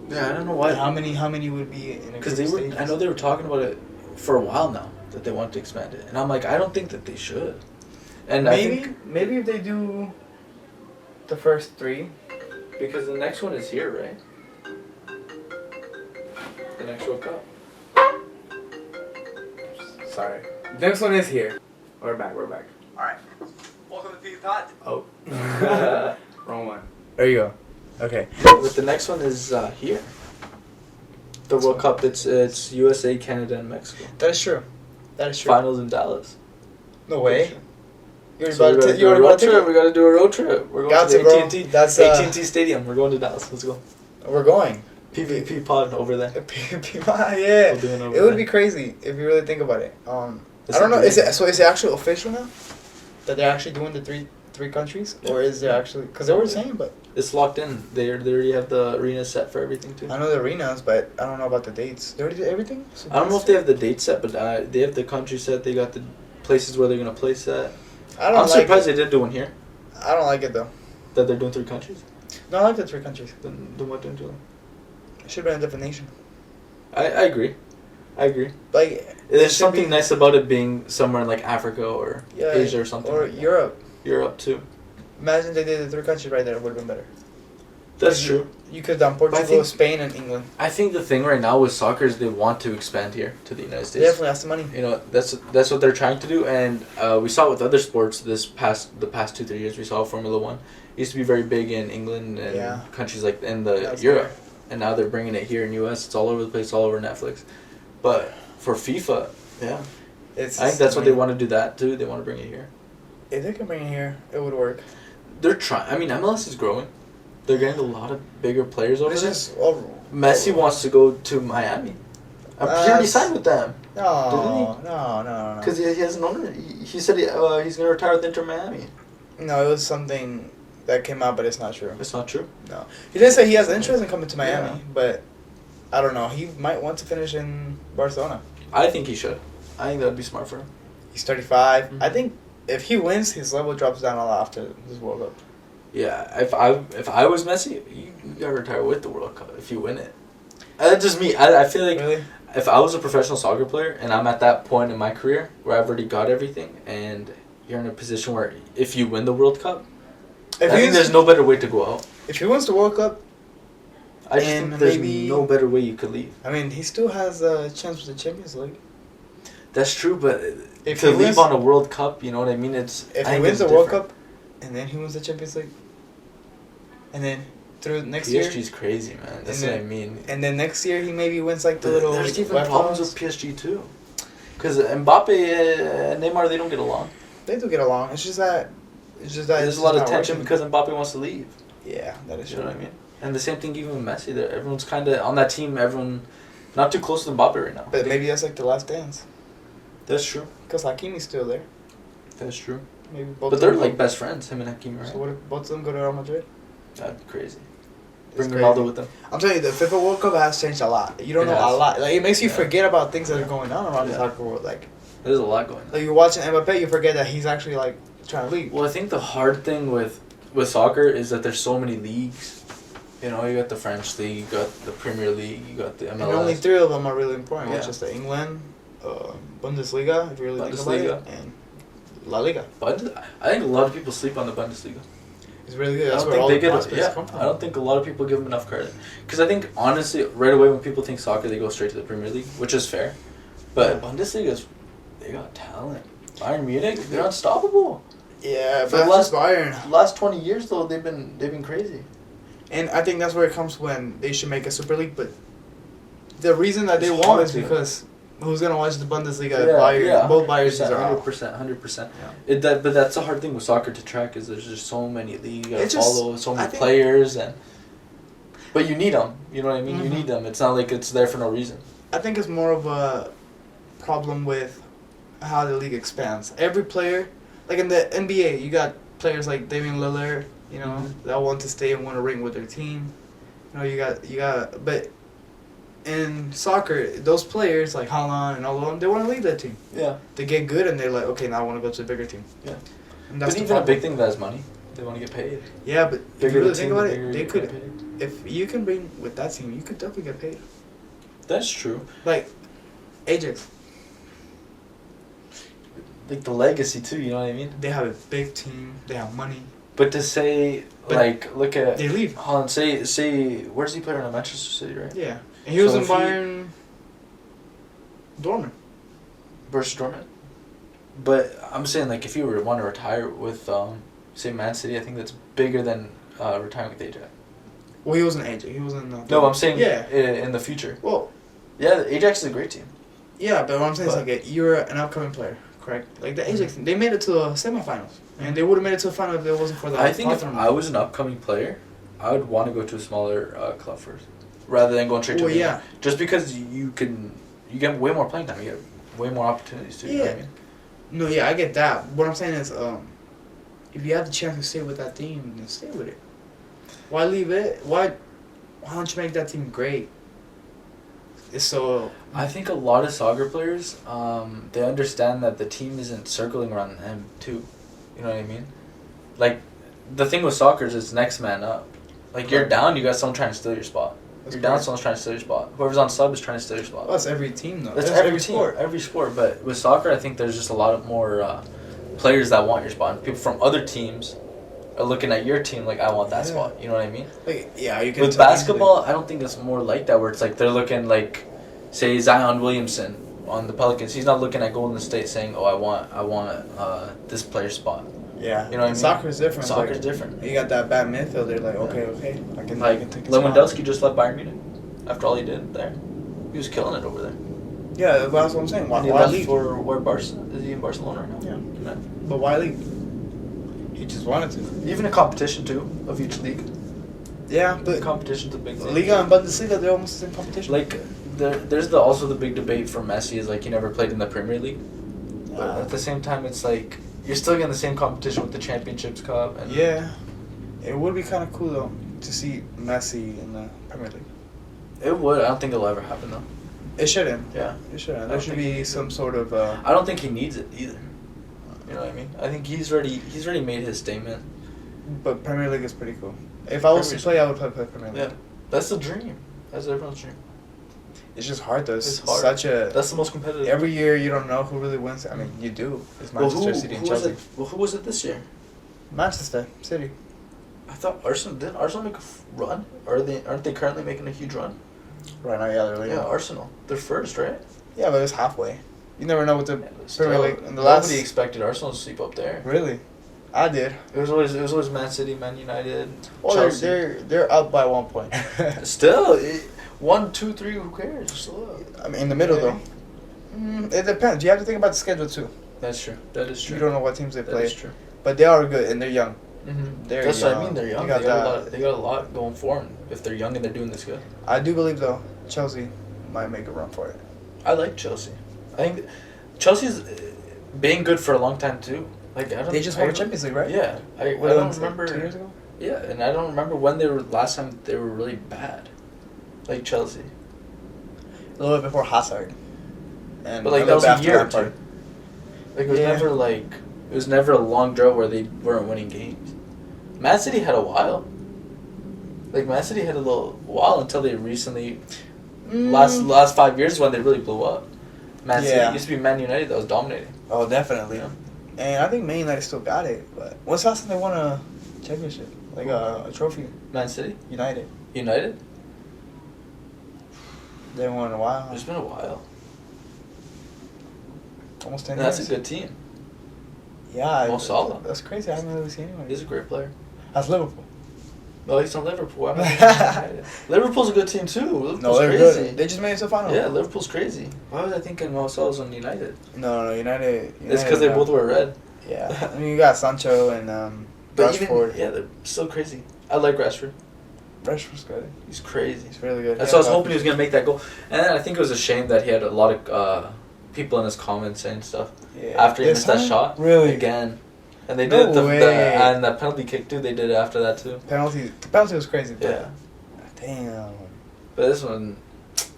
Yeah, I don't know why. And how many would be in a group Because I know they were talking about it for a while now that they want to expand it, and I'm like, I don't think that they should. And Maybe if they do the first 3. because the next one is here, right? The next World Cup. Sorry. Next one is here. We're back. Alright. Welcome to Peace Pod. Oh. Wrong one. There you go. Okay. But the next one is here. The World Cup. It's USA, Canada, and Mexico. That is true. Finals in Dallas. No way. You So we gotta do a road trip. We gotta do a road trip. We're going Got to to, bro. AT&T. That's, AT&T Stadium. We're going to Dallas. Let's go. We're going. PvP pod over there. Yeah. We'll do it over It would there. be crazy if you really think about it. I It's don't know. a Is it actually official now? That they're actually doing the three countries, or is there actually? Because they were saying, but It's locked in. They already have the arena set for everything too. I know the arenas, but I don't know about the dates. They already did everything. So I don't know if they have the date set, but they have the country set. They got the places where they're gonna play set. I don't I'm like surprised it. they did do one here. I don't like it though. That they're doing 3 countries. No, I like the 3 countries. Then what don't you like? It should have been a different nation. I agree. Like There's should something be- nice about it being somewhere in like Africa or yeah, Asia or something. or like that. Europe. Europe too. Imagine they did the 3 countries right there. It would have been better. That's You- true. You could have done Portugal, think- Spain, and England. I think the thing right now with soccer is they want to expand here to the United They States. definitely has the money. You know, that's what they're trying to do, and we saw it with other sports the past 2-3 years. We saw Formula 1. It used to be very big in England and Yeah. countries like in the That's Europe, and now they're bringing it here in US. It's all over the place, all over Netflix. But for FIFA, yeah, It's I think that's what they want to do. That too. They want to bring it here. If they can bring it here, it would work. They're trying. I mean, MLS is growing. They're getting a lot of bigger players over It's there. just Messi wants to go to Miami. He already signed with them. No. Because he has an owner. He said he's going to retire with Inter Miami. No, it was something that came out, but it's not true. It's not true? No. He did say he has interest in coming to Miami, Yeah. but I don't know. He might want to finish in Barcelona. I think he should. I think that would be smart for him. He's 35. Mhm. I think if he wins, his level drops down a lot after this World Cup. Yeah, if I was Messi, you got to retire with the World Cup if you win it. That's just me. I feel like Really? if I was a professional soccer player and I'm at that point in my career where I've already got everything and you're in a position where if you win the World Cup, I think there's no better way to go out. If he wins the World Cup, I just and think there's maybe- no better way you could leave. I mean, he still has a chance for the Champions League. That's true, but If to he leave wins- on a World Cup, you know what I mean? If I he think wins it's the World different. Cup, and then he wins the Champions League, and then through next year, PSG's crazy, man. That's And what I then- mean. and then next year he maybe wins like the But little. there's even UEFA problems ones. with PSG too, because Mbappe and Neymar, they don't get along. They do get along. It's just that. It's There's a lot of not tension working. because Mbappe wants to leave. Yeah, that is You true. know what I mean? And the same thing even with Messi. There, everyone's kind of on that team. Everyone not too close to Mbappe right now. But maybe that's like the last dance. That's true. Because Hakimi's still there. That's true. Maybe both. But of they're them like go- best friends, him and Hakimi, right? So what if both of them go to Real Madrid? That'd be crazy. It's Bring crazy. Ronaldo with them. I'm telling you, the FIFA World Cup has changed a lot. You don't It know has. a lot. Like it makes you Yeah. forget about things that are going on around the Yeah. soccer world. Like There's a lot going on. you're watching Mbappe, you forget that he's actually like trying to leave. Well, I think the hard thing with soccer is that there's so many leagues. You know, you got the French league, you got the Premier League, you got the MLS. And only 3 of them are really important, which Yeah. is the England, Bundesliga, if you really think about Bundesliga. it, and La Liga. I think a lot of people sleep on the Bundesliga. It's really good. I That's don't where all think the they prospects get. come Yeah, from. I don't think a lot of people give them enough credit. Because I think honestly, right away when people think soccer, they go straight to the Premier League, which is fair. But Yeah. Bundesliga they got talent. Bayern Munich, they're unstoppable. Yeah, For but the that's just Bayern. The last 20 years though, they've been crazy. And I think that's where it comes when they should make a Super League. But the reason that they It's won't hard is to. because who's gonna watch the Bundesliga? Bayern, both Bayerns are out. 100%. Yeah. But that's the hard thing with soccer to track is there's just so many leagues you gotta It just- follow, so I many think- players, but you need them. You know what I mean? You Mhm. need them. It's not like it's there for no reason. I think it's more of a problem with how the league expands. Every player, like in the NBA, you got players like Damian Lillard, you know, Mhm. that want to stay and win a ring with their team. You know, you got, but in soccer, those players like Haaland and all of them, they want to leave that team. Yeah. They get good and they're like, okay, now I want to go to a bigger team. Yeah. And that's But the even a problem. big thing that is money. They want to get paid. Yeah, but if Bigger you really the think team, about the it, bigger they you could. get paid. If you can bring with that team, you could definitely get paid. That's true. Like Ajax, Like the legacy too. You know what I mean? they have a big team. They have money. But to say But look at They leave. Holland. Say where's he playing on Manchester City, right? Yeah, and he was So in if he- Bayern. Dortmund. Versus Dortmund. But I'm saying like if you were to want to retire with say Man City, I think that's bigger than retiring with Ajax. Well, he was in Ajax. He was in. No, I'm saying Yeah. in the future. Well, Yeah, Ajax is a great team. yeah, but what I'm saying But- is like you're an upcoming player, correct? Like the Ajax, team, they made it to the semifinals, and they would have made it to the final if it wasn't for the. I think if Tottenham. I was an upcoming player, I would want to go to a smaller club first, rather than going straight to. Well, a big yeah. one. Just because you get way more playing time, you get way more opportunities too. You know what I Yeah. mean? No, yeah, I get that. What I'm saying is, if you have the chance to stay with that team, then stay with it. Why leave it? Why don't you make that team great? It's so. I think a lot of soccer players, they understand that the team isn't circling around them too. You know what I mean? Like, the thing with soccer is it's next man up. Like, you're Right. down, you got someone trying to steal your spot. That's You're down, correct. someone's trying to steal your spot. Whoever's on sub is trying to steal your spot. Well, that's every team though. That's That's every team, every sport. But with soccer, I think there's just a lot more players that want your spot. And people from other teams are looking at your team like, I want that Yeah. spot. You know what I mean? Like, yeah, you can. With tell basketball, I don't think it's more like that where it's like they're looking like, say, Zion Williamson on the Pelicans. He's not looking at Golden State saying, oh, I want this player's spot. easily. Yeah, You know what I mean? Soccer's different. Soccer's Like, different. You got that bad midfielder. Like, okay, I can Like, take his spot. Lewandowski just left Bayern Munich after all he did there. He was killing it over there. Yeah, that's what I'm saying. Why And he leave? left for where Barca? Is he in Barcelona right now? Yeah. Yeah. But why leave? He just wanted to. Even in competition too of each league. Yeah, The but competition's a big thing. Liga and Bundesliga, they're almost in competition. Like there's also the big debate for Messi is like he never played in the Premier League. But at the same time, it's like you're still getting the same competition with the Championships Cup. And yeah, it would be kind of cool though to see Messi in the Premier League. It would. I don't think it'll ever happen though. It shouldn't. Yeah. It shouldn't. I There don't should think he be needs some it. sort of. I don't think he needs it either. You know what I mean? I think he's already made his statement. But Premier League is pretty cool. If I was to play, I would play Premier League. Yeah, that's the dream. That's everyone's dream. It's just hard though. It's It's hard. such a. That's the most competitive. Every year you don't know who really wins. I mean, you do. It's Manchester City and who was Chelsea. it? Well, who was it this year? Manchester City. I thought Arsenal didn't Arsenal make a run? Or aren't they currently making a huge run? Right now, yeah, they're leading. Yeah, Arsenal. They're first, right? Yeah, but it's halfway. You never know what the But Premier still, League in the nobody last. expected Arsenal to sleep up there. Really, I did. It was always Man City, Man United, Well, Chelsea. they're up by 1 point. Still, 1, 2, 3. Who cares? Still up. I mean, in the middle though. It depends. You have to think about the schedule too. That's true. That is true. You don't know what teams they That play, is true. but they are good and they're young. Mm-hmm. They're That's what I young. mean. They're young. You got They got a lot going for them. If they're young and they're doing this good. I do believe though, Chelsea might make a run for it. I like Chelsea. I think Chelsea's been good for a long time too. Like I don't. They just won the Champions League, right? Yeah, I What, don't remember. 2 years ago. Yeah, and I don't remember when they were last time they were really bad. Like Chelsea. A little bit before Hazard. And But like a that little was bit a after year or Lampard. two. Like it was Yeah. never like it was never a long drought where they weren't winning games. Man City had a while. Like Man City had a little while until they recently last 5 years when they really blew up. Man City Yeah. it used to be Man United that was dominating. Oh, definitely. Yeah. And I think Man United still got it. But when's the last time they won a championship? Like a trophy? Man City, United. United. They haven't won in a while. It's been a while. Almost 10 And that's a years. good team. Yeah. Mo Salah. That's crazy. I haven't really seen anyone. He's a great player. That's Liverpool. No, he's on Liverpool. I'm not Liverpool's a good team too. Liverpool's No, they're crazy. good. They just made it to the final. Yeah, Liverpool's crazy. Why was I thinking Mo Salah's on United? No, United. It's because they both wear red. Yeah. I mean, you got Sancho and But Rashford. even, yeah, they're still crazy. I like Rashford. Rashford's good. He's crazy. He's really good. That's why I was hoping he was going to make that goal. And then I think it was a shame that he had a lot of people in his comments saying stuff Yeah. after he This missed that time? shot. Really? Again. And they No did it way. and that penalty kick too, they did it after that too. The penalty was crazy. But Yeah. Damn. But this one,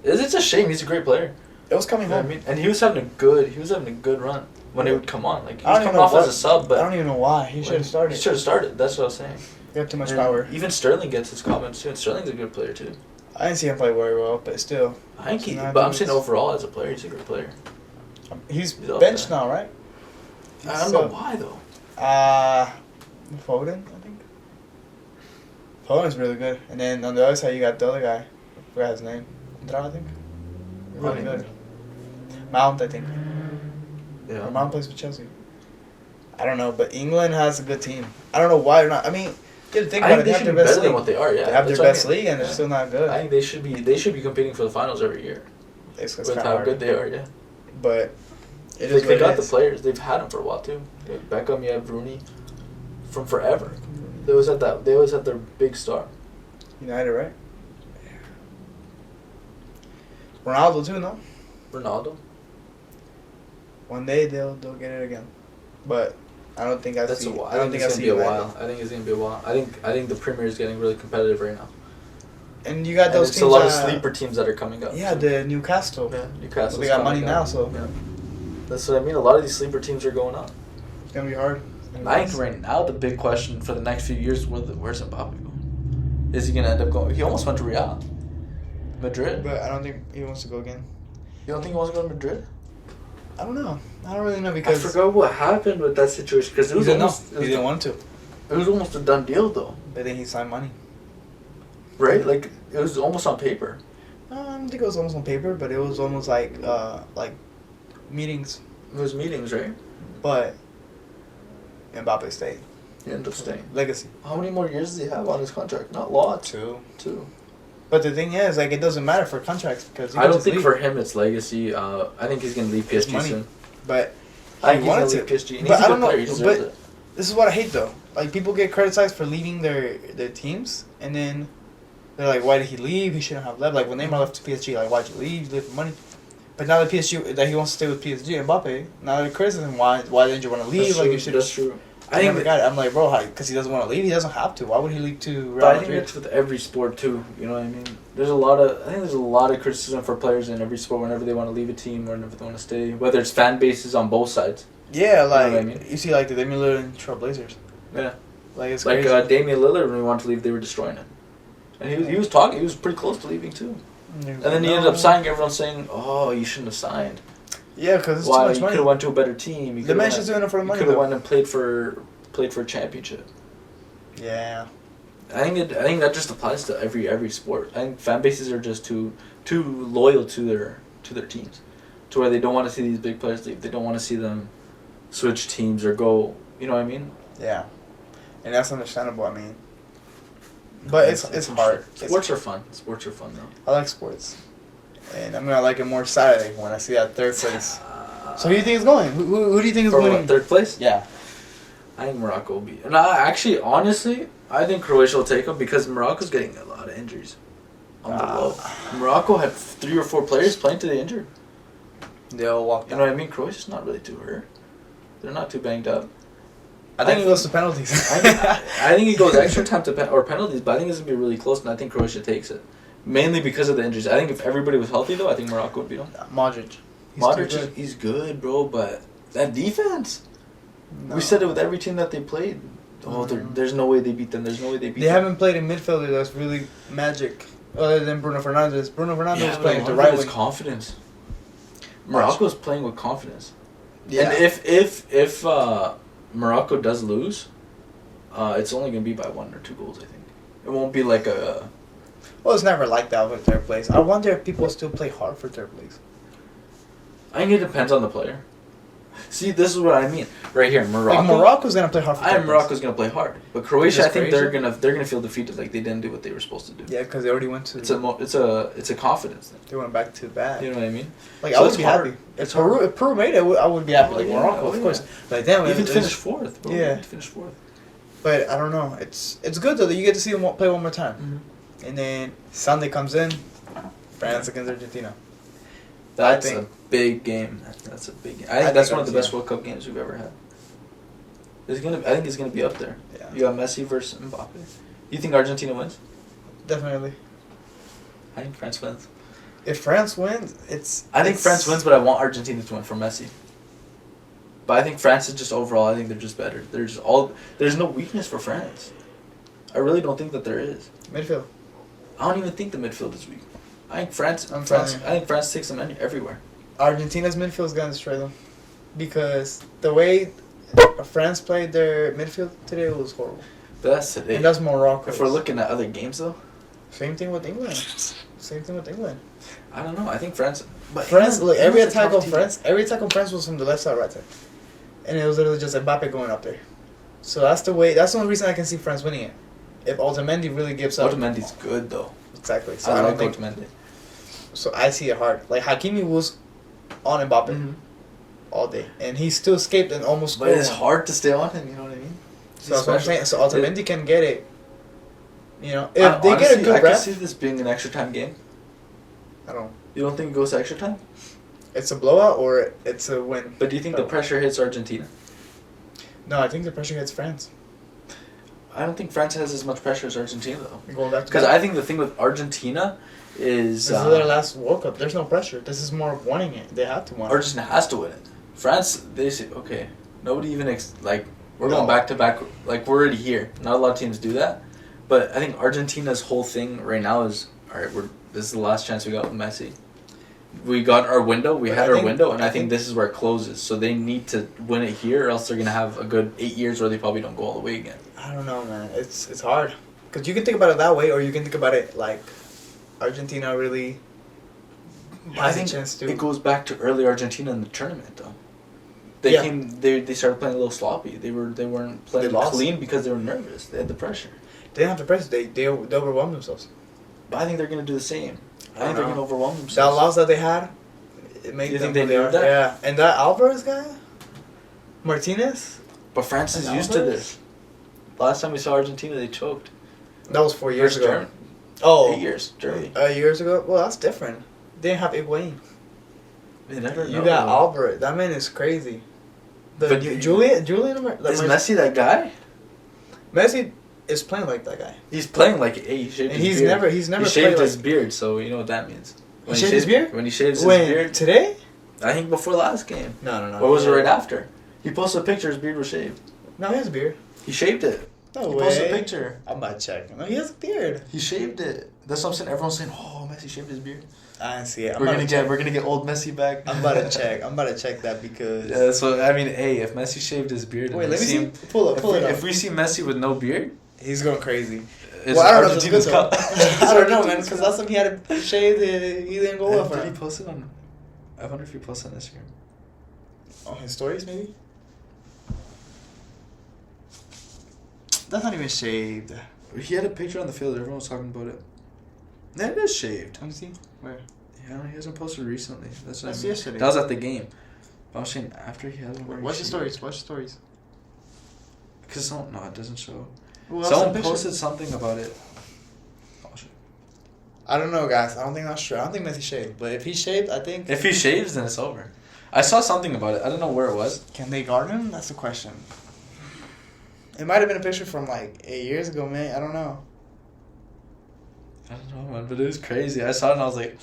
it's a shame. He's a great player. It was coming You know what home. I mean? And he was having a good run when he would come on. Like he I was don't even coming know off what- as a sub, but I don't even know why. He should have started. He should have started. That's what I was saying. He had too much And power. Even Sterling gets his comments too. And Sterling's a good player too. I didn't see him play very well, but still. I think he, Nah, but I'm dude, saying it's- overall as a player, he's a good player. He's He's up benched there. now, right? I don't know why though. Foden, I think. Foden's really good. And then on the other side, you got the other guy. I forgot his name. Andrade, I think. Really good. Mount, I think. Yeah. Or Mount plays for Chelsea. I don't know, but England has a good team. I don't know why they're not. I mean, you have to think I about think it. they They have should their be best better than league. what they are. Yeah. They have their That's what I best mean. league, and they're Yeah. still not good. I think they should be competing for the finals every year It's with kinda how hard. good they are. Yeah. But it is Like, they what got it the is. players. They've had them for a while too. You have Beckham, you have Rooney, from forever. They always had that. They always had their big star. United, right? Ronaldo too, no? Ronaldo. One day they'll get it again, but I don't think I That's see. a while. I don't think I it's see gonna be a United. while. I think it's gonna be a while. I think the Premier is getting really competitive right now. And you got And those it's teams. a lot of sleeper teams that are coming up. Yeah, the Newcastle. Yeah, Newcastle. They got money now, so Yeah. That's what I mean. A lot of these sleeper teams are going up. it's gonna be hard. I think right now the big question for the next few years where's Mbappe going? Is he gonna end up going? He almost went to Real, Madrid. But I don't think he wants to go again. You don't think he wants to go to Madrid? I don't know. I don't really know I because forgot what happened with that situation because it he was didn't know. almost He didn't want to. it was almost a done deal though, But then he signed money. right? Like it was almost on paper. I don't think it was almost on paper, but it was almost like meetings. It was meetings, right? But Mbappe stayed. He ended up staying. Legacy. How many more years does he have on his contract? Not lots. Two. But the thing is, like, it doesn't matter for contracts because you I can don't just think leave. for him it's legacy. I think he's gonna leave It's PSG money. soon. But I think he he's gonna wanted leave to. PSG. And But he's a I good don't know. player. He deserves But it. this is what I hate though. like people get criticized for leaving their teams, and then they're like, why did he leave? He shouldn't have left. Like when Neymar left to PSG, like why'd you leave? You leave for money. But now that PSG that he wants to stay with PSG, Mbappe, now they're criticizing why didn't you want to leave? That's like true. you should. That's true. I never got it. I'm like, bro, because he doesn't want to leave. He doesn't have to. Why would he leave to Real But I think Madrid? that's with every sport too. You know what I mean? I think there's a lot of criticism for players in every sport whenever they want to leave a team or whenever they want to stay. Whether it's fan bases on both sides. Yeah, like You know what I mean? you see, like the Damian Lillard and Trailblazers. Yeah. Like it's Like crazy. Damian Lillard, when he wanted to leave, they were destroying it. And he was talking. He was pretty close to leaving too. And then he ended up signing. Everyone saying, "Oh, you shouldn't have signed. Yeah, because it's Why? too much You money. could have went to a better team. You The could've man's went- just doing it for the you money. could have Though. went and played for a championship." Yeah. I think that just applies to every sport. I think fan bases are just too loyal to their teams, to where they don't want to see these big players leave. They don't want to see them switch teams or go. You know what I mean? Yeah. And that's understandable. I mean, but it's hard. Sports are fun. Sports are fun though. I like sports, and I'm gonna like it more Saturday when I see that third place. So who do you think is going? Who do you think is For winning? what, third place? Yeah. I think Morocco will be. No, actually, honestly, I think Croatia will take them because Morocco's getting a lot of injuries on the low. Morocco had 3 or 4 players playing till they injured. They all walked You out. know what I mean? Croatia's not really too hurt. They're not too banged up. I think it goes to penalties. I think it goes extra time to or penalties, but I think it's gonna be really close, and I think Croatia takes it, mainly because of the injuries. I think if everybody was healthy, though, I think Morocco would beat them. Modric. Modric, he's good, bro, but that defense. No. We said it with every team that they played. Oh, there's no way they beat them. There's no way they beat They them. haven't played a midfielder that's really magic, other than Bruno Fernandes. Bruno Fernandes was but playing a the lot of right it is wing. confidence. Morocco's playing with confidence. Yeah. And if Morocco does lose, it's only gonna be by 1 or 2 goals. I think it won't be like a. Well, it's never like that with third place. I wonder if people still play hard for third place. I think it depends on the player. See, this is what I mean. Right here, Morocco. Like Morocco's gonna play hard for third place. Morocco's gonna play hard, but Croatia, I Which is think crazy. they're gonna feel defeated. Like they didn't do what they were supposed to do. Yeah, because they already went to. It's a confidence thing. They went back to back. You know what I mean? Like So I would it's be hard. happy It's if Peru made it. I would be happy. Oh, Like yeah. Morocco, Oh, of yeah. course. Like damn, Even it's- finish 4th, bro. Yeah. Even finish 4th. But I don't know. It's good though that you get to see them play one more time. Mm-hmm. And then Sunday comes in, France against Argentina. That's I think- a big game. That's a big game. I I think that's think one of the that's- best World Cup games we've ever had. I think it's gonna be up there. Yeah. You got Messi versus Mbappe. You think Argentina wins? Definitely. I think France wins. If France wins, I think France wins, but I want Argentina to win for Messi. But I think France is just overall. I think they're just better. There's no weakness for France. I really don't think that there is. Midfield. I don't even think the midfield is weak. I think France. I'm France. telling I think France takes them everywhere. Argentina's midfield is gonna destroy them, because the way France played their midfield today was horrible. But that's today. And that's Morocco. If we're looking at other games, though, Same thing with England. Same thing with England. I don't know. I think France. But France, look, every England's a attack tough on team. France, was from the left side, right side, and it was literally just Mbappe going up there. So that's the way. That's the only reason I can see France winning it. If Otamendi really gives up. Otamendi's good though. Exactly. So I I like don't think. Otamendi. So I see it hard. Like Hakimi was on Mbappe all day, and he still escaped and almost But scored it's one. hard to stay on him. You know what I mean? So that's what I'm saying. So Otamendi can get it. You know, if I they get a honestly, good I can ref, see this being an extra time game. I don't. You don't think it goes to extra time? It's a blowout or it's a win. But do you think the pressure hits Argentina? No, I think the pressure hits France. I don't think France has as much pressure as Argentina though. Going back to Because that. I think the thing with Argentina is This is their last World Cup. There's no pressure. This is more of wanting it. They have to want it. Argentina has to win it. France, they say, okay, nobody even we're No. going back to back. Like we're already here. Not a lot of teams do that. But I think Argentina's whole thing right now is all right. This is the last chance we got with Messi. We got our window. We But had I our think- window, and I I think think- this is where it closes. So they need to win it here, or else they're gonna have a good 8 years where they probably don't go all the way again. I don't know, man. It's hard. Because you can think about it that way, or you can think about it like Argentina really I has a think chance to. it goes back to early Argentina in the tournament, though. They Yeah. They started playing a little sloppy. They weren't playing lost. clean because they were nervous. They had the pressure. They didn't have the pressure. They overwhelmed themselves. But I think they're gonna do the same. I think don't they're know. gonna overwhelm That themselves. loss that they had, it made You them think they who they knew are. that? Yeah, and that Alvarez guy, Martinez. But France is And used to Alvarez? this. Last time we saw Argentina, they choked. That was 4 years Versus ago. Germany. Oh, 8 years, Germany. years ago. Well, that's different. They didn't have Higuain. They never You know. got Albert. That man is crazy. But Julian. Is Messi that guy? Messi is playing like that guy. He's playing like he shaved And his beard. he's never he played shaved like his beard, so you know what that means. He shaved his beard? When he shaves When? his beard. Today? I think before last game. No. Or was it right after? He posted a picture, his beard was shaved. No, he has a beard. He shaved it. No He way. posted a picture. I'm about to check. No, he has a beard. He shaved it. That's what I'm saying. Everyone's saying, "Oh, Messi shaved his beard." I didn't see it. We're gonna get old Messi back. I'm about to check. I'm about to check that because. Yeah, so I mean, hey, if Messi shaved his beard, Wait, and let me we see. him, Pull it up. if we see Messi with no beard, He's going crazy. it's Well, I don't know. Argentina's If it's cup. good, though. I don't know, man. Because last time he had a shave, he didn't go well for Did he him. post it on? I wonder if he posted on Instagram. On his stories, maybe. That's not even shaved. He had a picture on the field. Everyone was talking about it. That is shaved. Let me see. Where? Yeah, he hasn't posted recently. That's what That's I mean. yesterday. That was at the game. I was saying after he hasn't. Watch the stories. Watch the stories. Because no, it doesn't show. Who else Someone sent pictures? posted something about it. Oh, shit. I don't know, guys. I don't think that's true. I don't think Messi shaved. But if he shaved, I think. If he shaves, then it's over. I saw something about it. I don't know where it was. Can they guard him? That's the question. It might have been a picture from like 8 years ago, man. I don't know. I don't know, man, but it was crazy. I saw it and I was like,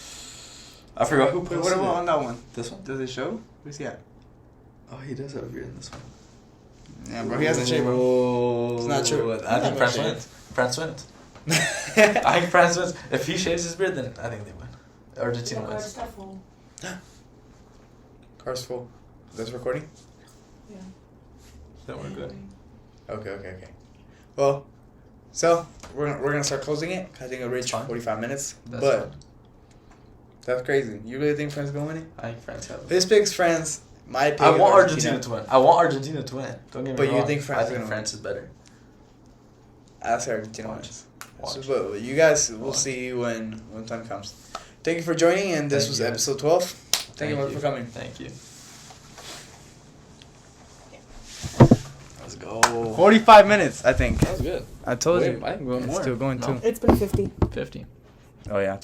I forgot who Wait, posted what about it. on that one? This one? Does it show? Where's he at? Oh, he does have a beard in this one. Yeah, bro. He hasn't shaved, bro. Oh, It's not true. I think France shaved. wins. France wins. I think France wins. If he shaves his beard, then I think they win. Argentina wins. Car's full. Is this recording? Then we're good. Okay. Well, so we're gonna start closing it. I think it'll reach Fine. 45 minutes. That's but fine. that's crazy. You really think France gonna win it? I think France have it. This picks France. My I opinion. want Argentina to win. I want Argentina to win. Don't get me But wrong. you think France I is think gonna France is better. I'll say Argentina Watch. wins. Watch. So, but you guys, we'll Watch. see when time comes. Thank you for joining, and this Thank was you. episode 12. Thank you much for coming. Thank you. Let's go. 45 minutes, I think. That was good. I told Wait, you. I think we went It's more. still going No. too. It's been 50. 50. Oh yeah, 20.